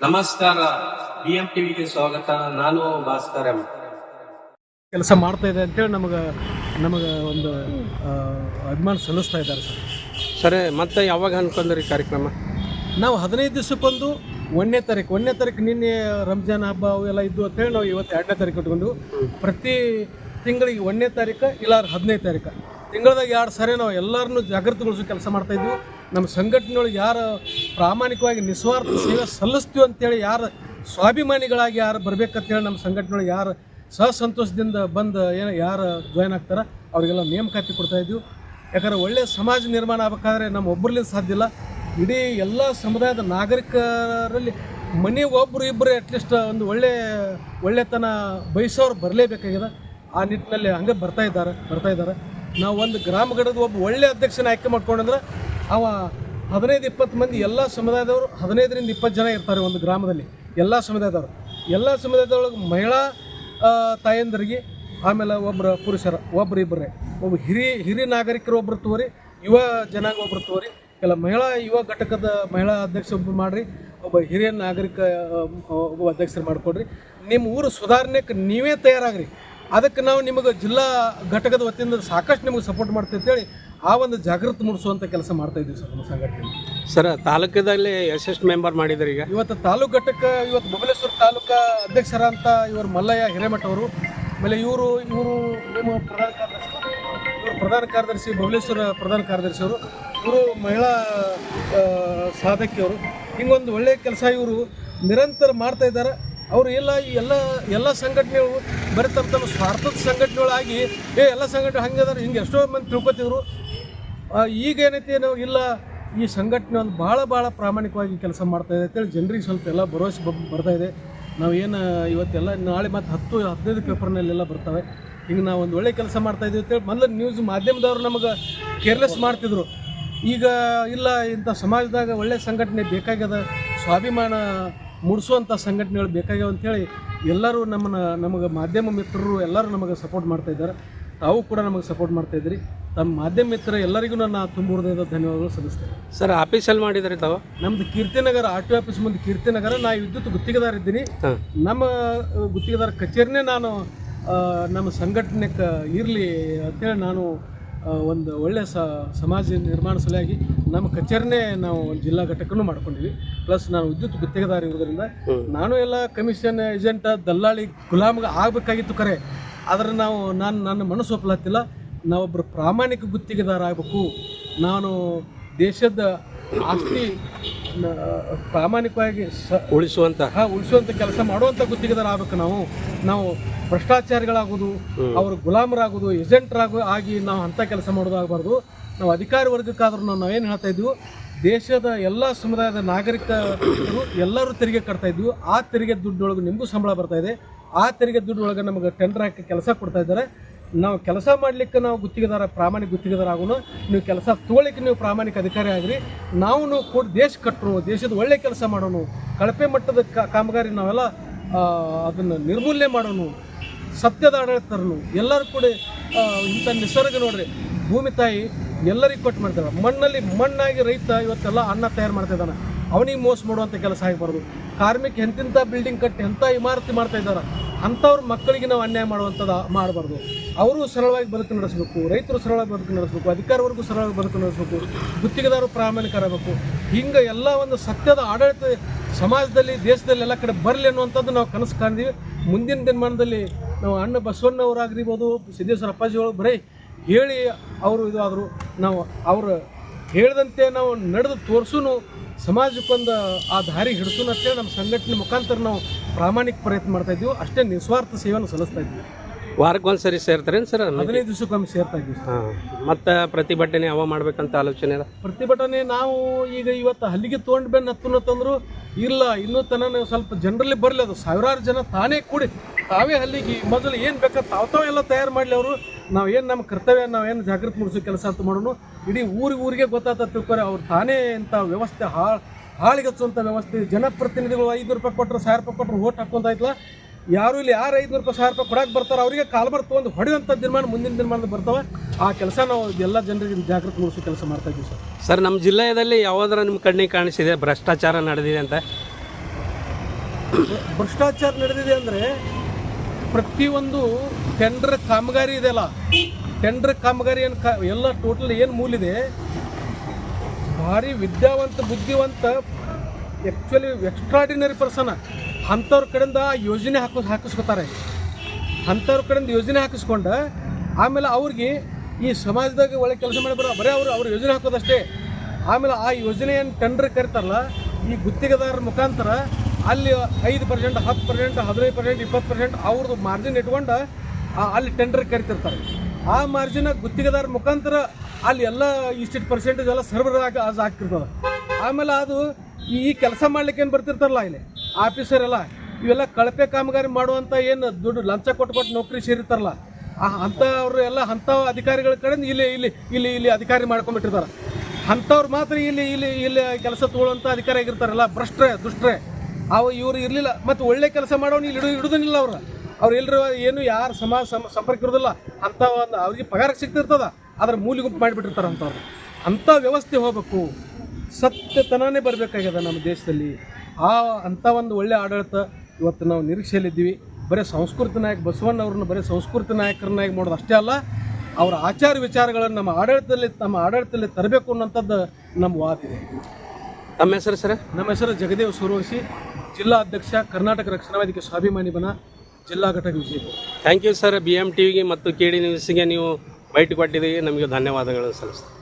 ನಮಸ್ಕಾರ, BM ಟಿವಿಗೆ ಸ್ವಾಗತ. ನಾನು ಭಾಸ್ಕರ್ ಎಂ. ಕೆಲಸ ಮಾಡ್ತಾ ಇದೆ ಅಂತೇಳಿ ನಮಗೆ ಒಂದು ಅಭಿಮಾನ ಸಲ್ಲಿಸ್ತಾ ಇದ್ದಾರೆ ಸರ್. ಸರಿ, ಮತ್ತೆ ಯಾವಾಗ ಅನ್ಕೊಂಡ್ರಿ ಕಾರ್ಯಕ್ರಮ? ನಾವು 15 ದಿವಸಕ್ಕೊಂದು 1ನೇ ತಾರೀಕು ನಿನ್ನೆ ರಂಜಾನ್ ಹಬ್ಬ ಅವೆಲ್ಲ ಇದ್ದು ಅಂತೇಳಿ ನಾವು ಇವತ್ತು 2ನೇ ತಾರೀಕು ಇಟ್ಕೊಂಡು ಪ್ರತಿ ತಿಂಗಳಿಗೆ 1ನೇ ತಾರೀಕು ಇಲ್ಲ 15ನೇ ತಾರೀಕು ತಿಂಗಳದಾಗ 2 ಸಾರಿ ನಾವು ಎಲ್ಲರನ್ನೂ ಜಾಗೃತಿಗೊಳಿಸೋ ಕೆಲಸ ಮಾಡ್ತಾಯಿದ್ವಿ. ನಮ್ಮ ಸಂಘಟನೆಯೊಳಗೆ ಯಾರು ಪ್ರಾಮಾಣಿಕವಾಗಿ ನಿಸ್ವಾರ್ಥ ಸೇವೆ ಸಲ್ಲಿಸ್ತೀವಿ ಅಂತೇಳಿ ಯಾರು ಸ್ವಾಭಿಮಾನಿಗಳಾಗಿ ಯಾರು ಬರಬೇಕಂತೇಳಿ ನಮ್ಮ ಸಂಘಟನೆಯೊಳಗೆ ಯಾರು ಸಂತೋಷದಿಂದ ಬಂದು ಯಾರು ಜಾಯ್ನ್ ಆಗ್ತಾರೆ ಅವರಿಗೆಲ್ಲ ನೇಮಕಾತಿ ಕೊಡ್ತಾಯಿದ್ವಿ. ಯಾಕಂದರೆ ಒಳ್ಳೆಯ ಸಮಾಜ ನಿರ್ಮಾಣ ಆಗಬೇಕಾದ್ರೆ ನಮ್ಮ ಒಬ್ಬರಲ್ಲಿ ಸಾಧ್ಯ ಇಲ್ಲ. ಇಡೀ ಎಲ್ಲ ಸಮುದಾಯದ ನಾಗರಿಕರಲ್ಲಿ ಮನೆಗೆ ಒಬ್ಬರು ಇಬ್ಬರು ಅಟ್ಲೀಸ್ಟ್ ಒಂದು ಒಳ್ಳೆತನ ಬಯಸೋರು ಬರಲೇಬೇಕಾಗಿದೆ. ಆ ನಿಟ್ಟಿನಲ್ಲಿ ಹಂಗೆ ಬರ್ತಾ ಇದ್ದಾರೆ. ನಾವು ಒಂದು ಗ್ರಾಮ ಘಟಕದ ಒಬ್ಬ ಒಳ್ಳೆಯ ಅಧ್ಯಕ್ಷನ ಆಯ್ಕೆ ಮಾಡ್ಕೊಂಡ್ರೆ ಅವ 15-20 ಮಂದಿ ಎಲ್ಲ ಸಮುದಾಯದವರು 15ರಿಂದ 20 ಜನ ಇರ್ತಾರೆ ಒಂದು ಗ್ರಾಮದಲ್ಲಿ. ಎಲ್ಲ ಸಮುದಾಯದೊಳಗೆ ಮಹಿಳಾ ತಾಯಂದರಿಗೆ, ಆಮೇಲೆ ಒಬ್ಬರು ಪುರುಷರ ಇಬ್ಬರೇ, ಒಬ್ಬ ಹಿರಿಯ ನಾಗರಿಕರು ಒಬ್ಬರು ತೋರಿ, ಯುವ ಜನಾಂಗ ಒಬ್ಬರು ತೋರಿ, ಕೆಲ ಯುವ ಘಟಕದ ಮಹಿಳಾ ಅಧ್ಯಕ್ಷ ಒಬ್ಬರು ಮಾಡಿರಿ, ಒಬ್ಬ ಹಿರಿಯ ನಾಗರಿಕ ಒಬ್ಬ ಅಧ್ಯಕ್ಷರು ಮಾಡಿಕೊಡ್ರಿ. ನಿಮ್ಮ ಊರು ಸುಧಾರಣೆಗೆ ನೀವೇ ತಯಾರಾಗ್ರಿ. ಅದಕ್ಕೆ ನಾವು ನಿಮಗೆ ಜಿಲ್ಲಾ ಘಟಕದ ವತಿಯಿಂದ ಸಾಕಷ್ಟು ನಿಮಗೆ ಸಪೋರ್ಟ್ ಮಾಡ್ತೀವಿ ಅಂತೇಳಿ ಆ ಒಂದು ಜಾಗೃತಿ ಮೂಡಿಸುವಂಥ ಕೆಲಸ ಮಾಡ್ತಾಯಿದ್ದೀವಿ ಸರ್ ನಮ್ಮ ಸಂಘಟನೆ. ಸರ್, ತಾಲೂಕದಲ್ಲಿ ಎಷ್ಟು ಮೆಂಬರ್ ಮಾಡಿದ್ದಾರೆ ಈಗ? ಇವತ್ತು ತಾಲೂಕು ಘಟಕ ಬಬಲೇಶ್ವರ ತಾಲೂಕಾ ಅಧ್ಯಕ್ಷರ ಅಂತ ಇವರು ಮಲ್ಲಯ್ಯ ಹಿರೇಮಠ ಅವರು, ಆಮೇಲೆ ಇವರು ನಿಮ್ಮ ಪ್ರಧಾನ ಕಾರ್ಯದರ್ಶಿ ಬಬಲೇಶ್ವರ ಪ್ರಧಾನ ಕಾರ್ಯದರ್ಶಿ ಅವರು, ಇವರು ಮಹಿಳಾ ಸಾಧಕಿಯವರು. ಹಿಂಗೊಂದು ಒಳ್ಳೆಯ ಕೆಲಸ ಇವರು ನಿರಂತರ ಮಾಡ್ತಾ ಇದ್ದಾರೆ. ಅವರು ಎಲ್ಲ ಸಂಘಟನೆಗಳು ಬರೀ ತಮ್ಮ ಸ್ವಾರ್ಥದ ಸಂಘಟನೆಗಳಾಗಿ ಎಲ್ಲ ಸಂಘಟನೆ ಹಂಗದಾರೆ ಹಿಂಗೆ ಎಷ್ಟೋ ಮಂದಿ ತಿಳ್ಕೊತಿದ್ರು. ಈಗ ಏನೈತಿ ನಾವು ಇಲ್ಲ, ಈ ಸಂಘಟನೆ ಒಂದು ಭಾಳ ಪ್ರಾಮಾಣಿಕವಾಗಿ ಕೆಲಸ ಮಾಡ್ತಾಯಿದೆ ಅಂತೇಳಿ ಜನರಿಗೆ ಸ್ವಲ್ಪ ಎಲ್ಲ ಭರವಸೆ ಬರ್ತಾಯಿದೆ. ನಾವೇನು ಇವತ್ತೆಲ್ಲ ನಾಳೆ ಮತ್ತು 10-15 ಪೇಪರ್ನಲ್ಲೆಲ್ಲ ಬರ್ತವೆ. ಹಿಂಗೆ ನಾವು ಒಂದು ಒಳ್ಳೆ ಕೆಲಸ ಮಾಡ್ತಾಯಿದ್ದೀವಿ ಅಂತೇಳಿ ಮೊದಲು ನ್ಯೂಸ್ ಮಾಧ್ಯಮದವರು ನಮಗೆ ಕೇರ್ಲೆಸ್ ಮಾಡ್ತಿದ್ರು. ಈಗ ಇಲ್ಲ, ಇಂಥ ಸಮಾಜದಾಗ ಒಳ್ಳೆಯ ಸಂಘಟನೆ ಬೇಕಾಗ್ಯದ, ಸ್ವಾಭಿಮಾನ ಮೂಡಿಸುವಂಥ ಸಂಘಟನೆಗಳು ಬೇಕಾಗ್ಯಾವ ಅಂಥೇಳಿ ಎಲ್ಲರೂ ನಮಗೆ ಮಾಧ್ಯಮ ಮಿತ್ರರು ಎಲ್ಲರೂ ನಮಗೆ ಸಪೋರ್ಟ್ ಮಾಡ್ತಾಯಿದ್ದಾರೆ. ತಾವು ಕೂಡ ನಮಗೆ ಸಪೋರ್ಟ್ ಮಾಡ್ತಾಯಿದ್ರಿ. ತಮ್ಮ ಮಾಧ್ಯಮ ಮಿತ್ರ ಎಲ್ಲರಿಗೂ ನಾನು ತುಂಬ ಹೃದಯದ ಧನ್ಯವಾದಗಳು ಸಲ್ಲಿಸ್ತೇನೆ. ಸರ್, ಆಫೀಸಲ್ಲಿ ಮಾಡಿದರೆ ತಾವು? ನಮ್ಮದು ಕೀರ್ತಿನಗರ RTO ಆಫೀಸ್ ಮುಂದೆ ಕೀರ್ತಿನಗರ. ನಾ ವಿದ್ಯುತ್ ಗುತ್ತಿಗೆದಾರ ಇದ್ದೀನಿ. ನಮ್ಮ ಗುತ್ತಿಗೆದಾರ ಕಚೇರಿನೇ ನಾನು ನಮ್ಮ ಸಂಘಟನೆಗೆ ಇರಲಿ ಅಂತೇಳಿ ನಾನು ಒಂದು ಒಳ್ಳೆಯ ಸಮಾಜ ನಿರ್ಮಾಣ ಸಲುವಾಗಿ ನಮ್ಮ ಕಚೇರಿನೇ ನಾವು ಜಿಲ್ಲಾ ಘಟಕನೂ ಮಾಡ್ಕೊಂಡಿವಿ. ಪ್ಲಸ್ ನಾನು ವಿದ್ಯುತ್ ಗುತ್ತಿಗೆದಾರ ಇರೋದ್ರಿಂದ ನಾನು ಎಲ್ಲ ಕಮಿಷನ್ ಏಜೆಂಟ್ ದಲ್ಲಾಳಿ ಗುಲಾಮ್ಗೆ ಆಗಬೇಕಾಗಿತ್ತು ಕರೆ. ಆದರೆ ನನ್ನ ಮನಸ್ಸು ಒಪ್ಪಲತ್ತಿಲ್ಲ. ನಾವೊಬ್ಬರು ಪ್ರಾಮಾಣಿಕ ಗುತ್ತಿಗೆದಾರ ಆಗಬೇಕು. ನಾನು ದೇಶದ ಆಸ್ತಿ ಪ್ರಾಮಾಣಿಕವಾಗಿ ಉಳಿಸುವಂಥ ಕೆಲಸ ಮಾಡುವಂಥ ಗುತ್ತಿಗೆದಾರ ಆಗಬೇಕು. ನಾವು ಭ್ರಷ್ಟಾಚಾರಿಗಳಾಗೋದು, ಅವರು ಗುಲಾಮರಾಗೋದು, ಆಗಿ ನಾವು ಅಂಥ ಕೆಲಸ ಮಾಡೋದು ಆಗಬಾರ್ದು. ನಾವು ಅಧಿಕಾರಿ ವರ್ಗಕ್ಕಾದ್ರೂ ನಾವೇನು ಹೇಳ್ತಾ ಇದ್ವಿ, ದೇಶದ ಎಲ್ಲ ಸಮುದಾಯದ ನಾಗರಿಕರು ಎಲ್ಲರೂ ತೆರಿಗೆ ಕಟ್ತಾ ಇದ್ವಿ. ಆ ತೆರಿಗೆ ದುಡ್ಡೊಳಗೆ ನಿಮಗೂ ಸಂಬಳ ಬರ್ತಾಯಿದೆ. ಆ ತೆರಿಗೆ ದುಡ್ಡೊಳಗೆ ನಮಗೆ ಟೆಂಡರ್ ಹಾಕಿ ಕೆಲಸ ಕೊಡ್ತಾ ಇದ್ದಾರೆ. ನಾವು ಕೆಲಸ ಮಾಡಲಿಕ್ಕೆ ನಾವು ಪ್ರಾಮಾಣಿಕ ಗುತ್ತಿಗೆದಾರ ಆಗೋನು. ನೀವು ಕೆಲಸ ತೊಗೊಳ್ಳಿಕ್ಕೆ ನೀವು ಪ್ರಾಮಾಣಿಕ ಅಧಿಕಾರಿ ಆಗಿರಿ. ನಾವು ಕೂಡ ದೇಶ ಕಟ್ಟರು, ದೇಶದ ಒಳ್ಳೆ ಕೆಲಸ ಮಾಡೋನು, ಕಳಪೆ ಮಟ್ಟದ ಕಾಮಗಾರಿ ನಾವೆಲ್ಲ ಅದನ್ನು ನಿರ್ಮೂಲನೆ ಮಾಡೋನು, ಸತ್ಯದ ಆಡಳಿತ ತರನು. ಎಲ್ಲರೂ ಕೂಡ ಇಂಥ ನಿಸರ್ಗ ನೋಡ್ರಿ, ಭೂಮಿ ತಾಯಿ ಎಲ್ಲರಿಗೂ ಕೊಟ್ಟು ಮಾಡ್ತಾರೆ. ಮಣ್ಣಾಗಿ ರೈತ ಇವತ್ತೆಲ್ಲ ಅನ್ನ ತಯಾರು ಮಾಡ್ತಾಯಿದ್ದಾನೆ. ಅವನಿಗೆ ಮೋಸ ಮಾಡುವಂಥ ಕೆಲಸ ಆಗಬಾರ್ದು. ಕಾರ್ಮಿಕ ಎಂತಿಂಥ ಬಿಲ್ಡಿಂಗ್ ಕಟ್ಟಿ ಎಂಥ ಇಮಾರತಿ ಮಾಡ್ತಾ ಇದ್ದಾರೆ, ಅಂಥವ್ರ ಮಕ್ಕಳಿಗೆ ನಾವು ಅನ್ಯಾಯ ಮಾಡುವಂಥದ್ದು ಮಾಡಬಾರ್ದು. ಅವರು ಸರಳವಾಗಿ ಬದುಕು ನಡೆಸಬೇಕು, ರೈತರು ಸರಳವಾಗಿ ಬದುಕು ನಡೆಸಬೇಕು, ಅಧಿಕಾರವರೆಗೂ ಸರಳವಾಗಿ ಬದುಕು ನಡೆಸಬೇಕು, ಗುತ್ತಿಗೆದಾರರು ಪ್ರಾಮಾಣಿಕರಾಗಬೇಕು. ಹಿಂಗೆ ಎಲ್ಲ ಒಂದು ಸತ್ಯದ ಆಡಳಿತ ಸಮಾಜದಲ್ಲಿ, ದೇಶದಲ್ಲಿ ಎಲ್ಲ ಕಡೆ ಬರಲಿ ಅನ್ನುವಂಥದ್ದು ನಾವು ಕನಸು ಕಾಣ್ತೀವಿ. ಮುಂದಿನ ದಿನಮಾನದಲ್ಲಿ ನಾವು ಅಣ್ಣ ಬಸವಣ್ಣವರಾಗಿರ್ಬೋದು, ಸಿದ್ದೇಶ್ವರ ಅಪ್ಪಾಜಿಗಳು ಬರೀ ಹೇಳಿ ಅವರು ಇದಾದರು, ನಾವು ಅವರು ಹೇಳಿದಂತೆ ನಾವು ನಡೆದು ತೋರಿಸೂ ಸಮಾಜಕ್ಕೊಂದು ಆ ದಾರಿ ಹಿಡಿಸೋಣ ಅಂತೇಳಿ ನಮ್ಮ ಸಂಘಟನೆ ಮುಖಾಂತರ ನಾವು ಪ್ರಾಮಾಣಿಕ ಪ್ರಯತ್ನ ಮಾಡ್ತಾಯಿದ್ದೀವಿ. ಅಷ್ಟೇ ನಿಸ್ವಾರ್ಥ ಸೇವೆಯನ್ನು ಸಲ್ಲಿಸ್ತಾ ಇದ್ವಿ. ವಾರಕ್ಕೊಂದು ಸರಿ ಸೇರ್ತಾರೇನು ಸರ್? 15 ದಿವಸಕ್ಕೊಮ್ಮೆ ಸೇರ್ತಾ ಇದ್ವಿ. ಮತ್ತು ಪ್ರತಿಭಟನೆ ಮಾಡಬೇಕಂತ ಆಲೋಚನೆ ಇದೆ? ಪ್ರತಿಭಟನೆ ನಾವು ಇವತ್ತು ಹಲ್ಲಿಗೆ ತೊಗೊಂಡು ಬೆನ್ನು ಹತ್ತಂದ್ರು ಇಲ್ಲ, ಇನ್ನೂ ತನಕ ಸ್ವಲ್ಪ ಜನರಲ್ಲಿ ಬರಲಿ. ಅದು ಸಾವಿರಾರು ಜನ ತಾನೇ ಕೂಡಿ ತಾವೇ ಹಲ್ಲಿಗೆ ಮೊದಲು ಏನು ಬೇಕಾದ್ರೆ ತಾವೆಲ್ಲ ತಯಾರು ಮಾಡಲಿ. ಅವರು ನಾವೇನು ನಮ್ಮ ಕರ್ತವ್ಯ, ನಾವೇನು ಜಾಗೃತಿ ಮೂಡಿಸೋ ಕೆಲಸ ಅಂತ ಮಾಡೋನು. ಇಡೀ ಊರಿಗೆ ಗೊತ್ತಾಗ್ತಾ ತಿಳ್ಕೊರೆ ಅವ್ರು ತಾನೇ ಇಂಥ ವ್ಯವಸ್ಥೆ ಹಾಳಿಗಚ್ಚುವಂಥ ವ್ಯವಸ್ಥೆ. ಜನಪ್ರತಿನಿಧಿಗಳು 500 ರೂಪಾಯಿ ಕೊಟ್ಟರು, 1000 ರೂಪಾಯಿ ಕೊಟ್ಟರು ಓಟ್ ಹಾಕೊಂತಾಯ್ತಲ್ಲ. ಯಾರು ಇಲ್ಲಿ ಯಾರು 500 ರೂಪಾಯಿ 1000 ರೂಪಾಯಿ ಕೊಡಕ್ಕೆ ಬರ್ತಾರೆ ಅವರಿಗೆ ಕಾಲ್ಬರ್ ತೊಗೊಂಡು ಹೊಡೆಯುವಂಥ ಮುಂದಿನ ದಿನಮಾನದ ಬರ್ತಾವೆ. ಆ ಕೆಲಸ ನಾವು ಎಲ್ಲ ಜನರಿಗೆ ಜಾಗೃತಿ ಮೂಡಿಸೋ ಕೆಲಸ ಮಾಡ್ತಾ ಇದ್ದೀವಿ ಸರ್. ನಮ್ಮ ಜಿಲ್ಲೆಯಲ್ಲಿ ಯಾವುದಾರ ನಿಮ್ಮ ಕಣ್ಣಿಗೆ ಕಾಣಿಸಿದೆ ಭ್ರಷ್ಟಾಚಾರ ನಡೆದಿದೆ ಅಂತ? ಭ್ರಷ್ಟಾಚಾರ ನಡೆದಿದೆ ಅಂದರೆ ಪ್ರತಿಯೊಂದು ಟೆಂಡರ್ ಕಾಮಗಾರಿ ಇದೆಯಲ್ಲ, ಟೆಂಡರ್ ಕಾಮಗಾರಿ ಏನು ಎಲ್ಲ ಟೋಟಲ್ ಏನು ಮೂಲಿದೆ, ಭಾರಿ ವಿದ್ಯಾವಂತ ಬುದ್ಧಿವಂತ ಆ್ಯಕ್ಚುಲಿ ಎಕ್ಸ್ಟ್ರಾಡಿನರಿ ಪರ್ಸನ್ ಅಂಥವ್ರ ಕಡೆಯಿಂದ ಯೋಜನೆ ಹಾಕಿಸ್ಕೊತಾರೆ. ಅಂಥವ್ರ ಕಡೆಯಿಂದ ಯೋಜನೆ ಹಾಕಿಸ್ಕೊಂಡು ಆಮೇಲೆ ಅವ್ರಿಗೆ ಈ ಸಮಾಜದಾಗ ಒಳ್ಳೆ ಕೆಲಸ ಮಾಡಿ ಬರೀ ಅವ್ರು ಯೋಜನೆ ಹಾಕೋದಷ್ಟೇ. ಆಮೇಲೆ ಆ ಯೋಜನೆಯನ್ನು ಟೆಂಡರ್ ಕರಿತಾರಲ್ಲ, ಈ ಗುತ್ತಿಗೆದಾರರ ಮುಖಾಂತರ ಅಲ್ಲಿ 5%, 10%, 15%, 20% ಅವ್ರದ್ದು ಮಾರ್ಜಿನ್ ಇಟ್ಕೊಂಡು ಅಲ್ಲಿ ಟೆಂಡರ್ ಕರಿತಿರ್ತಾರೆ. ಆ ಮಾರ್ಜಿನ ಗುತ್ತಿಗೆದಾರ ಮುಖಾಂತರ ಅಲ್ಲಿ ಎಲ್ಲ ಇಷ್ಟಿಷ್ಟು ಪರ್ಸೆಂಟೇಜ್ ಎಲ್ಲ ಸರ್ವರ್ ಆಗ್ತಿರ್ತದೆ. ಆಮೇಲೆ ಅದು ಈ ಕೆಲಸ ಮಾಡ್ಲಿಕ್ಕೆ ಏನು ಬರ್ತಿರ್ತಾರಲ್ಲ ಇಲ್ಲಿ ಆಫೀಸರ್ ಎಲ್ಲ, ಇವೆಲ್ಲ ಕಳಪೆ ಕಾಮಗಾರಿ ಮಾಡುವಂಥ ಏನು ದುಡ್ಡು ಲಂಚ ಕೊಟ್ಟು ನೌಕರಿ ಸೇರಿರ್ತಾರಲ್ಲ, ಅಂಥವ್ರು ಎಲ್ಲ ಅಂಥ ಅಧಿಕಾರಿಗಳ ಕಡೆಯಿಂದ ಇಲ್ಲಿ ಅಧಿಕಾರಿ ಮಾಡ್ಕೊಂಡ್ಬಿಟ್ಟಿರ್ತಾರೆ. ಅಂಥವ್ರು ಮಾತ್ರ ಇಲ್ಲಿ ಕೆಲಸ ತಗೊಳ್ಳುವಂಥ ಅಧಿಕಾರಿ ಆಗಿರ್ತಾರಲ್ಲ, ಭ್ರಷ್ಟ್ರೆ ದುಷ್ಟ್ರೆ ಇವರು ಇರಲಿಲ್ಲ. ಮತ್ತು ಒಳ್ಳೆ ಕೆಲಸ ಮಾಡೋನು ಇಲ್ಲಿ ಹಿಡಿದಿಲ್ಲ. ಅವ್ರು ಎಲ್ಲರೂ ಏನು ಯಾರು ಸಂಪರ್ಕ ಇರೋದಿಲ್ಲ, ಅಂಥ ಒಂದು ಅವ್ರಿಗೆ ಪಗಾರ ಸಿಗ್ತಿರ್ತದ, ಅದ್ರ ಮೂಲಿ ಗುಂಪು ಮಾಡಿಬಿಟ್ಟಿರ್ತಾರೆ ಅಂಥವ್ರು. ಅಂಥ ವ್ಯವಸ್ಥೆ ಹೋಗಬೇಕು, ಸತ್ಯತನನೇ ಬರಬೇಕಾಗ್ಯದ ನಮ್ಮ ದೇಶದಲ್ಲಿ. ಅಂಥ ಒಂದು ಒಳ್ಳೆ ಆಡಳಿತ ಇವತ್ತು ನಾವು ನಿರೀಕ್ಷೆಯಲ್ಲಿದ್ದೀವಿ. ಬರೀ ಸಂಸ್ಕೃತಿ ನಾಯಕ ಬಸವಣ್ಣವ್ರನ್ನ ಬರೀ ಸಂಸ್ಕೃತಿ ನಾಯಕರನ್ನಾಗಿ ಮಾಡೋದು ಅಷ್ಟೇ ಅಲ್ಲ, ಅವರ ಆಚಾರ ವಿಚಾರಗಳನ್ನು ನಮ್ಮ ಆಡಳಿತದಲ್ಲಿ ತರಬೇಕು ಅನ್ನೋಂಥದ್ದು ನಮ್ಮ ವಾದ ಇದೆ. ತಮ್ಮ ಹೆಸರು ಸರ್? ನಮ್ಮ ಹೆಸರು ಜಗದೇವ್ ಸೂರ್ವಶಿ, ಜಿಲ್ಲಾ ಅಧ್ಯಕ್ಷ, ಕರ್ನಾಟಕ ರಕ್ಷಣಾ ವೇದಿಕೆ ಸ್ವಾಭಿಮಾನಿ ಬನ, ಜಿಲ್ಲಾ ಘಟಕ Vijayapura. Thank you sir. BM TV ಮತ್ತು KD ನ್ಯೂಸ್ಗೆ ನೀವು ಭೇಟಿ ಕೊಟ್ಟಿದ್ದೀವಿ, ನಮಗೆ ಧನ್ಯವಾದಗಳು ಸಲ್ಲಿಸ್ತೀನಿ.